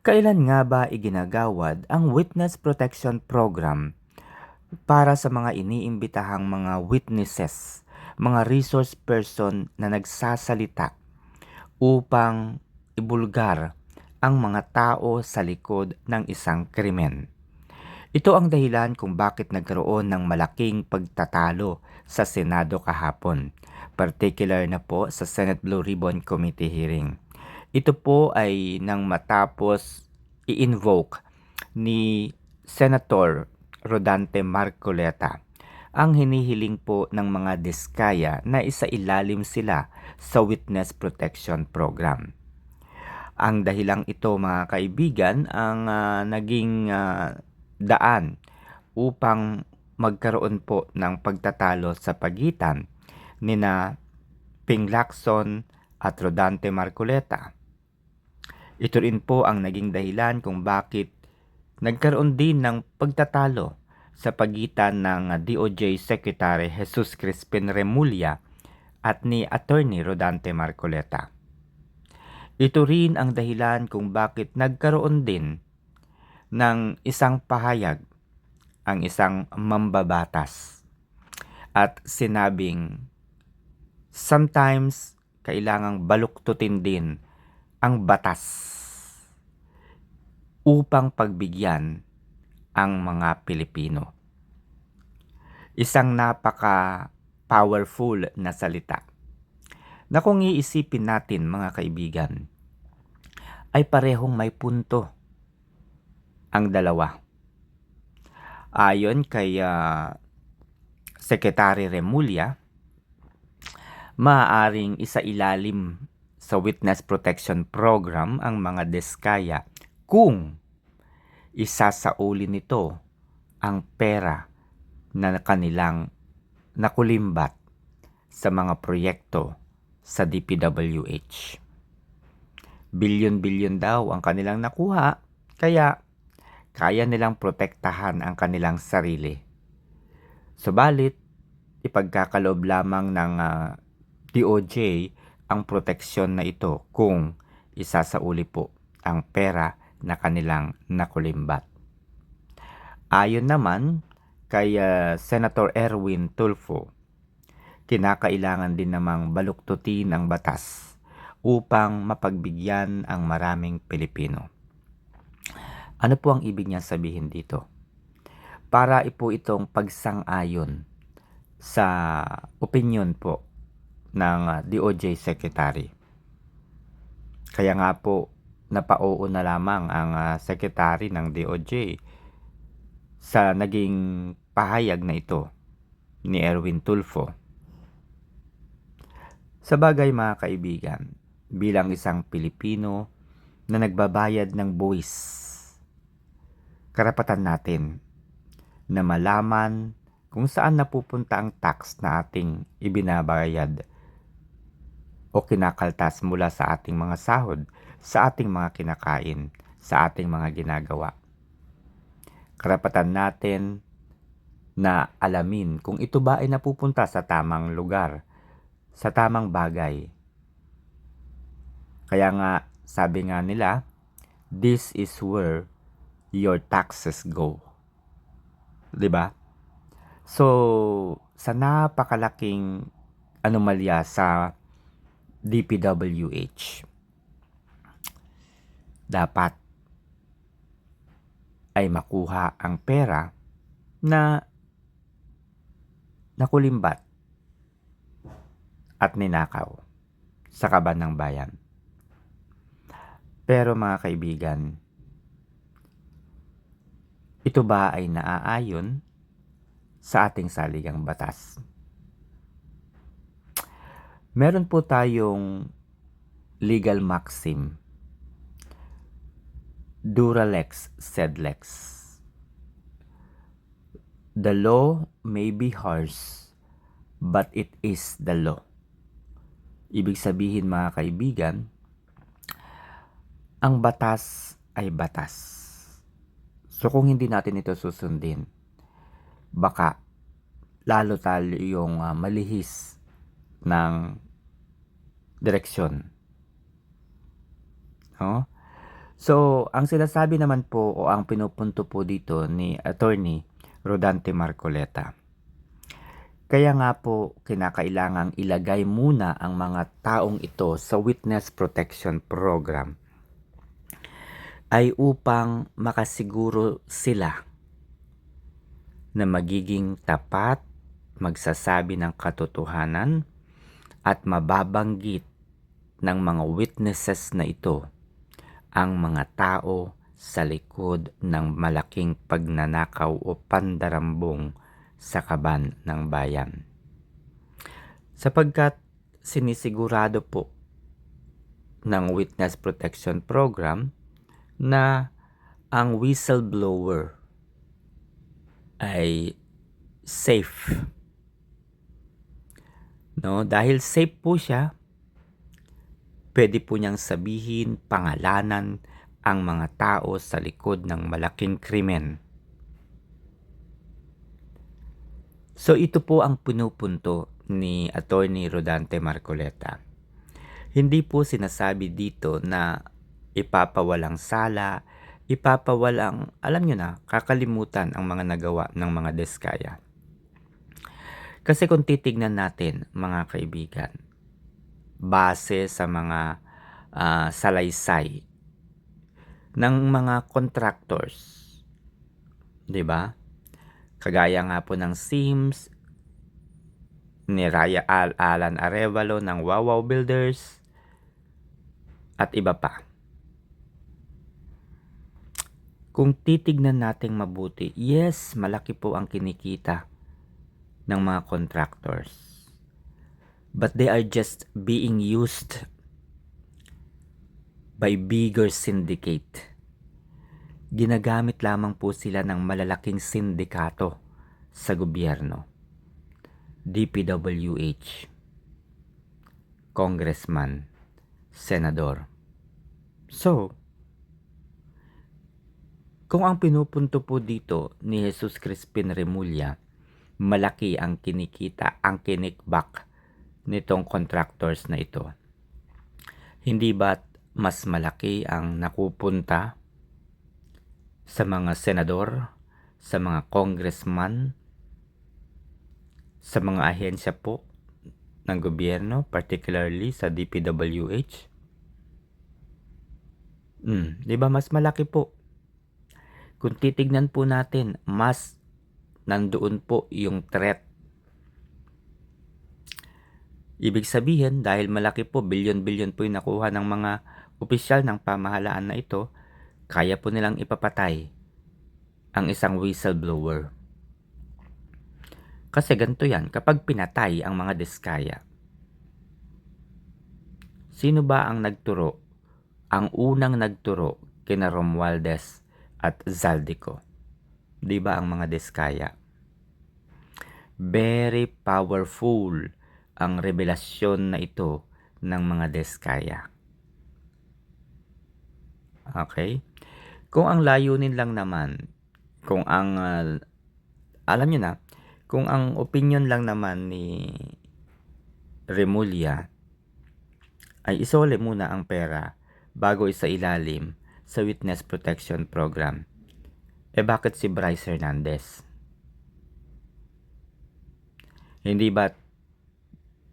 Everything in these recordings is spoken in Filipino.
Kailan nga ba iginagawad ang Witness Protection Program para sa mga iniimbitahang mga witnesses, mga resource person na nagsasalita upang ibulgar ang mga tao sa likod ng isang krimen? Ito ang dahilan kung bakit nagkaroon ng malaking pagtatalo sa Senado kahapon, particular na po sa Senate Blue Ribbon Committee hearing. Ito po ay nang matapos i-invoke ni Senator Rodante Marcoleta ang hinihiling po ng mga diskaya na isailalim sila sa Witness Protection Program. Ang dahilang ito, mga kaibigan, ang naging daan upang magkaroon po ng pagtatalo sa pagitan nina Ping Lacson at Rodante Marcoleta. Ito rin po ang naging dahilan kung bakit nagkaroon din ng pagtatalo sa pagitan ng DOJ Secretary Jesus Crispin Remulla at ni Attorney Rodante Marcoleta. Ito rin ang dahilan kung bakit nagkaroon din ng isang pahayag ang isang mambabatas at sinabing sometimes kailangang baluktutin din ang batas upang pagbigyan ang mga Pilipino. Isang napaka-powerful na salita na kung iisipin natin, mga kaibigan, ay parehong may punto ang dalawa. Ayon kay Secretary Remulla, maaaring isailalim sa Witness Protection Program ang mga diskaya kung isasauli nito ang pera na kanilang nakulimbat sa mga proyekto sa DPWH. Bilyon-bilyon daw ang kanilang nakuha, kaya kaya nilang protektahan ang kanilang sarili. Subalit, ipagkakaloob lamang ng DOJ ang proteksyon na ito kung isasauli po ang pera na kanilang nakulimbat. Ayon naman kay Senator Erwin Tulfo, kinakailangan din namang baluktutin ang batas upang mapagbigyan ang maraming Pilipino. Ano po ang ibig niya sabihin dito? Para po itong pagsang-ayon sa opinion po ng DOJ Secretary. Kaya nga po, napao na lamang ang Secretary ng DOJ sa naging pahayag na ito ni Erwin Tulfo. Sa bagay, mga kaibigan, bilang isang Pilipino na nagbabayad ng buwis, karapatan natin na malaman kung saan napupunta ang tax na ating ibinabayad o kinakaltas mula sa ating mga sahod, sa ating mga kinakain, sa ating mga ginagawa. Karapatan natin na alamin kung ito ba ay napupunta sa tamang lugar, sa tamang bagay. Kaya nga, sabi nga nila, this is where your taxes go. 'Di ba? So, sa napakalaking anomalya sa DPWH, dapat ay makuha ang pera na nakulimbat at ninakaw sa kaban ng bayan. Pero mga kaibigan, ito ba ay naaayon sa ating saligang batas? Meron po tayong legal maxim, dura lex sed lex. The law may be harsh, but it is the law. Ibig sabihin, mga kaibigan, ang batas ay batas. So kung hindi natin ito susundin, baka lalo tayong malihis ng direksyon. No? So, ang sinasabi naman po o ang pinupunto po dito ni Attorney Rodante Marcoleta, kaya nga po kinakailangang ilagay muna ang mga taong ito sa Witness Protection Program ay upang makasiguro sila na magiging tapat, magsasabi ng katotohanan at mababanggit ng mga witnesses na ito ang mga tao sa likod ng malaking pagnanakaw o pandarambong sa kaban ng bayan. Sapagkat sinisigurado po ng Witness Protection Program na ang whistleblower ay safe. No? Dahil safe po siya, pwede po niyang sabihin, pangalanan ang mga tao sa likod ng malaking krimen. So ito po ang pinupunto ni Attorney Rodante Marcoleta. Hindi po sinasabi dito na ipapawalang sala, ipapawalang, alam nyo na, kakalimutan ang mga nagawa ng mga Diskaya. Kasi kung titignan natin, mga kaibigan, base sa mga salaysay ng mga contractors, di ba? Kagaya nga po ng Sims, ni Raya Alan Arevalo ng Wawaw Builders, at iba pa. Kung titignan natin mabuti, yes, malaki po ang kinikita ng mga contractors. But they are just being used by bigger syndicate. Ginagamit lamang po sila ng malalaking sindikato sa gobyerno. DPWH, congressman, senador. So, kung ang pinupunto po dito ni Jesus Crispin Remulla, malaki ang kinikita, ang kinikback nitong contractors na ito, hindi ba mas malaki ang nakupunta sa mga senador, sa mga congressman, sa mga ahensya po ng gobyerno, particularly sa DPWH? Di ba mas malaki po? Kung titignan po natin, mas nandoon po yung threat. Ibig sabihin, dahil malaki po, bilyon-bilyon po yung nakuha ng mga opisyal ng pamahalaan na ito, kaya po nilang ipapatay ang isang whistleblower. Kasi ganito yan, kapag pinatay ang mga Diskaya, sino ba ang nagturo? Ang unang nagturo kina Romualdez at Zaldico. Di ba ang mga Diskaya? Very powerful ang revelasyon na ito ng mga Diskaya. Okay? Kung ang layunin lang naman, kung ang, alam nyo na, kung ang opinion lang naman ni Remulla ay isole muna ang pera bago isailalim sa Witness Protection Program, bakit si Bryce Hernandez? Hindi ba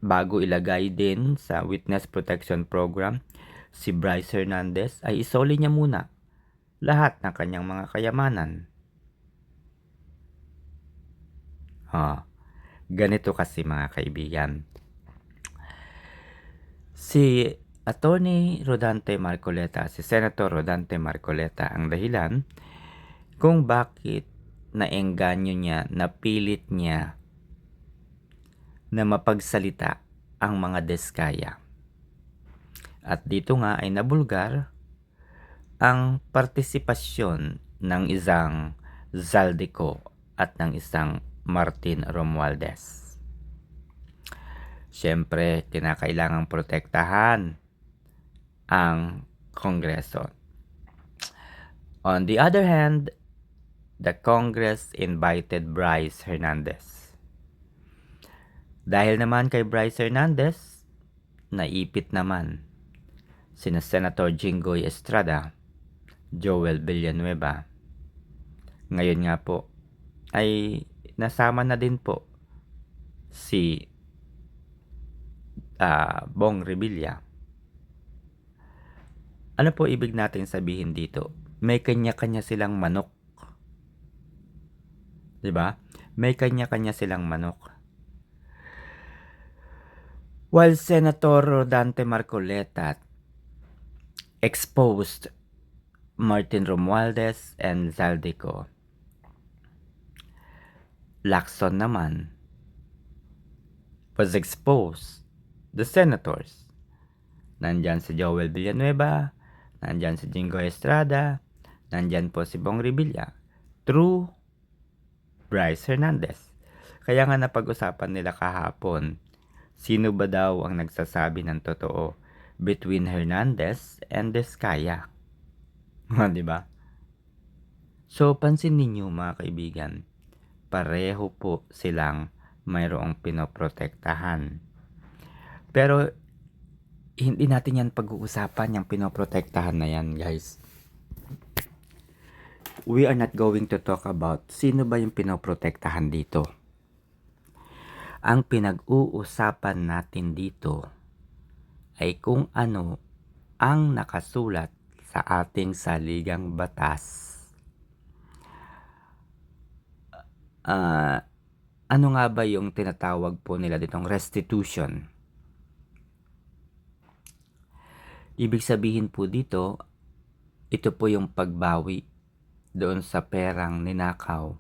bago ilagay din sa Witness Protection Program si Bryce Hernandez ay isole niya muna lahat ng kanyang mga kayamanan? Ganito kasi mga kaibigan. Si Attorney Rodante Marcoleta, si Senator Rodante Marcoleta ang dahilan kung bakit naengganyo niya, napilit niya na mapagsalita ang mga Diskaya. At dito nga ay nabulgar ang partisipasyon ng isang Zaldico at ng isang Martin Romualdez. Siyempre, kinakailangang protektahan ang Kongreso. On the other hand, the Congress invited Bryce Hernandez. Dahil naman kay Bryce Hernandez, naipit naman sina Senator Jinggoy Estrada Joel Villanueva. Ngayon nga po ay nasama na din po si Bong Revilla. Ano po ibig natin sabihin dito? May kanya-kanya silang manok. 'Di ba? May kanya-kanya silang manok. While Senator Rodante Marcoleta exposed Martin Romualdez and Zaldico, Lacson naman was exposed the senators. Nandyan si Joel Villanueva, nandyan si Jingo Estrada, nandyan po si Bong Revilla through Bryce Hernandez. Kaya nga napag-usapan nila kahapon, sino ba daw ang nagsasabi ng totoo between Hernandez and Descaya? Di ba? So, pansin ninyo mga kaibigan, pareho po silang mayroong pinoprotektahan. Pero, hindi natin yan pag-uusapan, yung pinoprotektahan na yan, guys. We are not going to talk about sino ba yung pinoprotektahan dito. Ang pinag-uusapan natin dito ay kung ano ang nakasulat sa ating saligang batas. Ano nga ba yung tinatawag po nila ditong restitution? Ibig sabihin po dito, ito po yung pagbawi doon sa perang ninakaw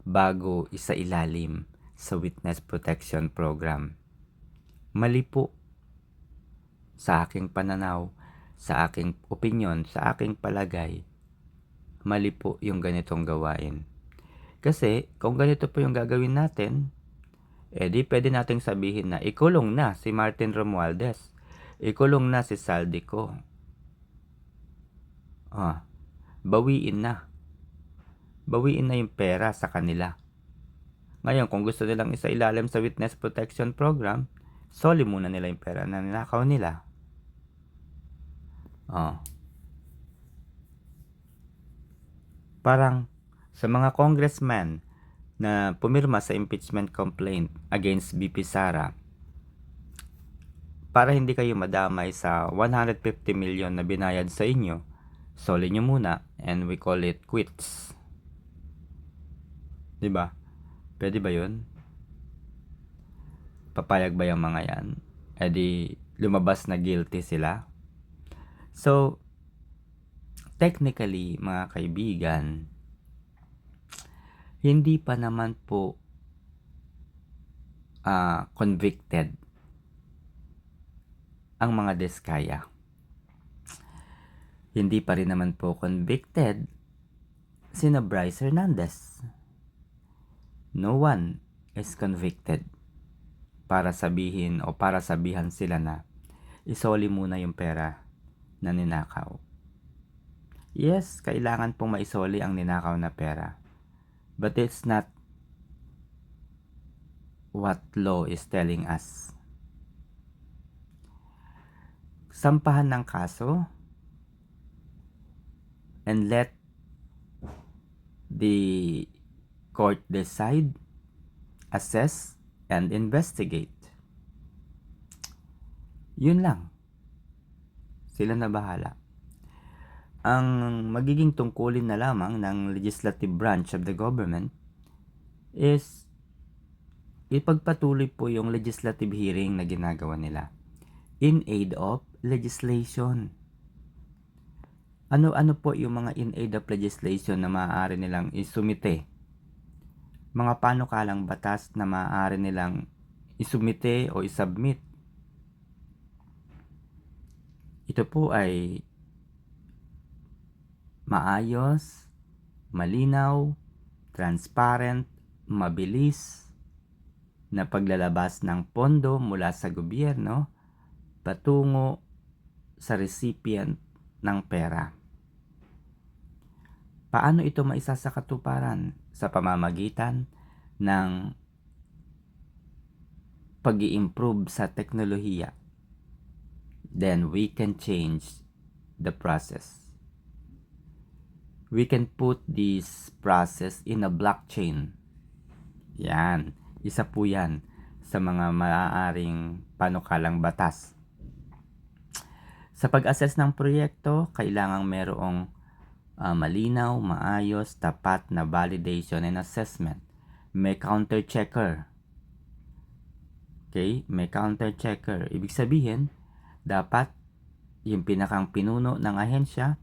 bago isailalim sa Witness Protection Program. Mali po sa aking pananaw, sa aking opinyon, sa aking palagay. Mali po yung ganitong gawain. Kasi kung ganito po yung gagawin natin, di pwede nating sabihin na ikulong na si Martin Romualdez. Ikulong na si Zaldico. Bawiin na. Bawiin na yung pera sa kanila. Ngayon, kung gusto nilang isailalim sa Witness Protection Program, soli muna nila yung pera na ninakaw nila. Parang sa mga congressman na pumirma sa impeachment complaint against BP Sara, para hindi kayo madamay sa 150 million na binayad sa inyo, soli nyo muna and we call it quits. Diba? Pwede ba yun? Papayag ba yung mga yan? Di lumabas na guilty sila? So, technically, mga kaibigan, hindi pa naman po convicted ang mga Descaya. Hindi pa rin naman po convicted sina Bryce Hernandez. No one is convicted para sabihin o para sabihan sila na isoli muna yung pera na ninakaw. Yes, kailangan pong maisoli ang ninakaw na pera. But it's not what law is telling us. Sampahan ng kaso and let the court decide, assess, and investigate. Yun lang. Sila na bahala. Ang magiging tungkulin na lamang ng legislative branch of the government is ipagpatuloy po yung legislative hearing na ginagawa nila in aid of legislation. Ano-ano po yung mga in aid of legislation na maaari nilang isumite? Mga panukalang batas na maaari nilang isumite o isubmit. Ito po ay maayos, malinaw, transparent, mabilis na paglalabas ng pondo mula sa gobyerno patungo sa recipient ng pera. Paano ito maisasakatuparan? Sa pamamagitan ng pag-i-improve sa teknolohiya. Then we can change the process. we can put this process in a blockchain. Yan. Isa po yan sa mga maaaring panukalang batas. Sa pag-assess ng proyekto, kailangang merong malinaw, maayos, tapat na validation and assessment. May counter-checker. Okay? May counter-checker. Ibig sabihin, dapat yung pinakang pinuno ng ahensya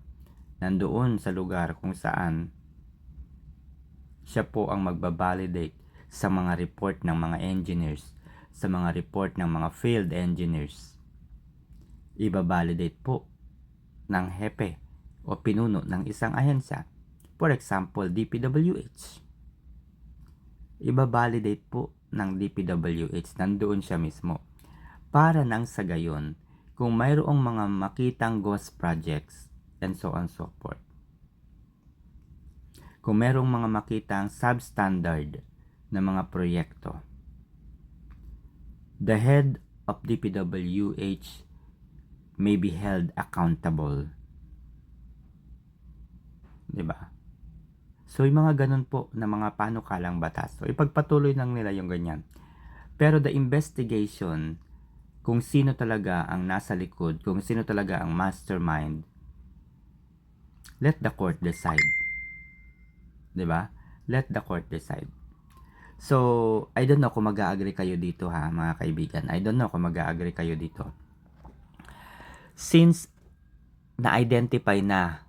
nandoon sa lugar kung saan siya po ang magbabalidate sa mga report ng mga engineers, sa mga report ng mga field engineers. Ibabalidate po ng hepe o pinuno ng isang ahensya. For example, DPWH. Ibabalidate po ng DPWH, nandoon siya mismo. Para nang sa gayon, kung mayroong mga makitang ghost projects and so on so forth. Kung mayroong mga makitang substandard na mga proyekto, the head of DPWH may be held accountable. Diba? So, yung mga ganun po na mga panukalang batas. So, ipagpatuloy lang nila yung ganyan. Pero the investigation, kung sino talaga ang nasa likod, kung sino talaga ang mastermind, let the court decide. Diba? Let the court decide. So, I don't know kung mag-a-agree kayo dito ha, mga kaibigan. I don't know kung mag-a-agree kayo dito. Since na-identify na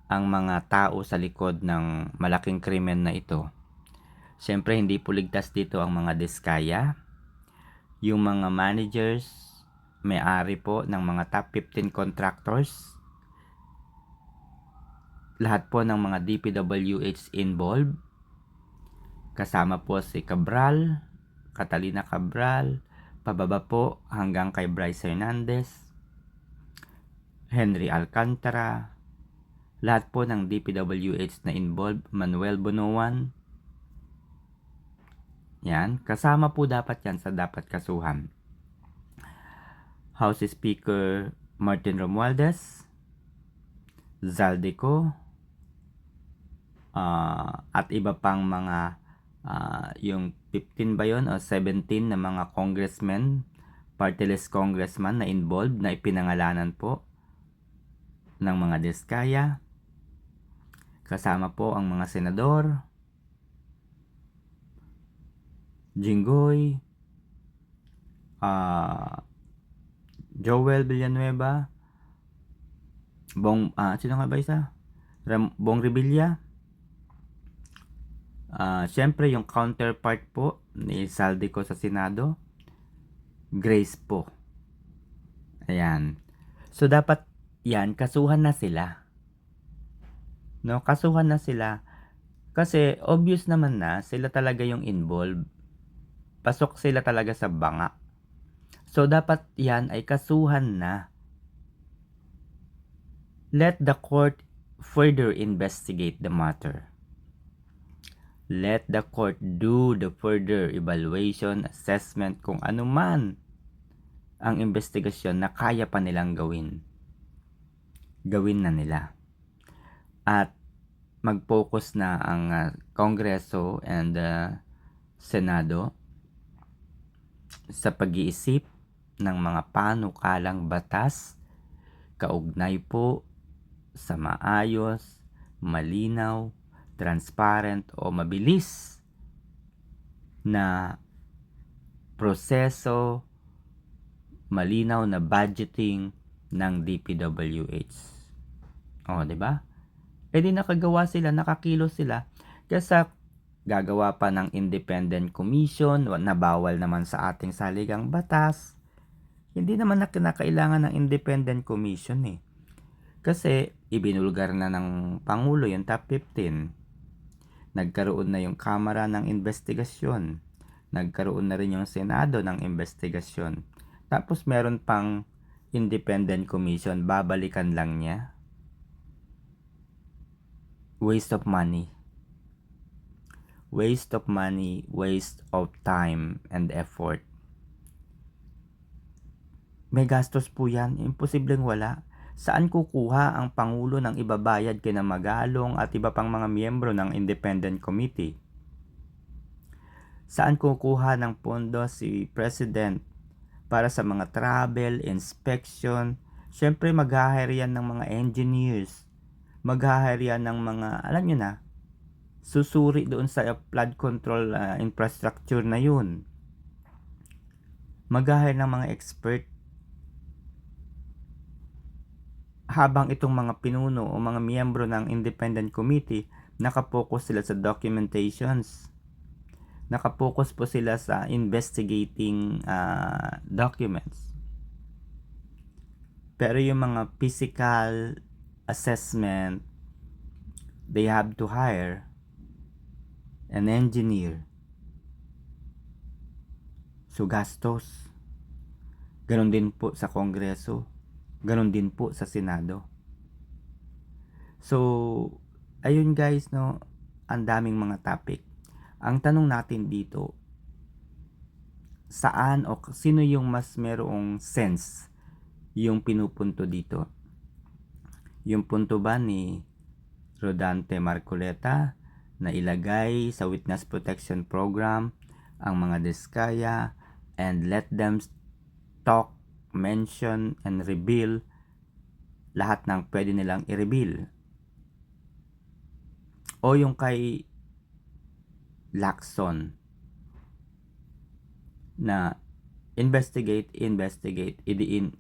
ang mga tao sa likod ng malaking krimen na ito, syempre hindi po ligtas dito ang mga diskaya, yung mga managers, may-ari po ng mga top 15 contractors, lahat po ng mga DPWH involved, kasama po si Cabral, Catalina Cabral, pababa po hanggang kay Bryce Hernandez, Henry Alcantara, lahat po ng DPWH na involved, Manuel Bonoan, yan, kasama po dapat yan sa dapat kasuhan. House Speaker Martin Romualdez, Zaldico, at iba pang mga yung 15 ba yun o 17 na mga congressmen, party list congressman na involved na ipinangalanan po ng mga diskaya. Kasama po ang mga senador, Jinggoy, Joel Villanueva, sino nga ba isa? Bong Revilla. Siyempre yung counterpart po ni Zaldico sa Senado, Grace po. Ayan. So dapat yan, kasuhan na sila. No, kasuhan na sila. Kasi obvious naman na sila talaga yung involved. Pasok sila talaga sa banga. So dapat yan ay kasuhan na. Let the court further investigate the matter. Let the court do the further evaluation, assessment, kung ano man ang investigasyon na kaya pa nilang gawin. Gawin na nila. At mag-focus na ang Kongreso and Senado sa pag-iisip ng mga panukalang batas kaugnay po sa maayos, malinaw, transparent o mabilis na proseso, malinaw na budgeting ng DPWH. O, di ba? E di nakagawa sila, nakakilos sila. Kaya gagawa pa ng independent commission na bawal naman sa ating saligang batas. Hindi naman na kinakailangan ng independent commission eh. Kasi ibinulgar na ng Pangulo yung top 15. Nagkaroon na yung Kamara ng investigasyon. Nagkaroon na rin yung Senado ng investigasyon. Tapos meron pang independent commission, babalikan lang niya. Waste of money. Waste of money, waste of time and effort. May gastos po yan, imposibleng wala. Saan kukuha ang Pangulo ng ibabayad kina Magalong at iba pang mga miyembro ng Independent Committee? Saan kukuha ng pondo si President para sa mga travel, inspection? Siyempre mag-hire yan ng mga engineers, mag-hire yan ng mga, alam nyo na, susuri doon sa flood control infrastructure na yun. Mag-hire ng mga expert. Habang itong mga pinuno o mga miyembro ng Independent Committee, nakapokus sila sa documentations. Nakapokus po sila sa investigating documents. Pero yung mga physical assessment, they have to hire an engineer. So gastos. Ganon din po sa Kongreso. Ganon din po sa Senado. So, ayun guys, no, ang daming mga topic. Ang tanong natin dito, saan o sino yung mas merong sense yung pinupunto dito? Yung punto ba ni Rodante Marcoleta na ilagay sa Witness Protection Program ang mga diskaya and let them talk, mention, and reveal lahat ng pwede nilang i-reveal? O yung kay Lacson na investigate, idiin.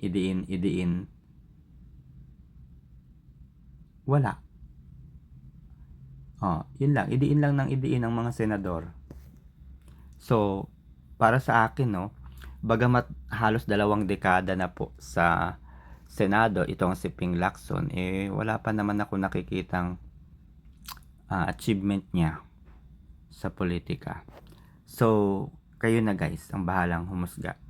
Wala. Yun lang. Idiin lang ng idiin ang mga senador. So, para sa akin, no, bagamat halos 2 dekada na po sa Senado itong si Ping Lacson, wala pa naman ako nakikitang achievement niya sa politika. So, kayo na guys ang bahalang humusga.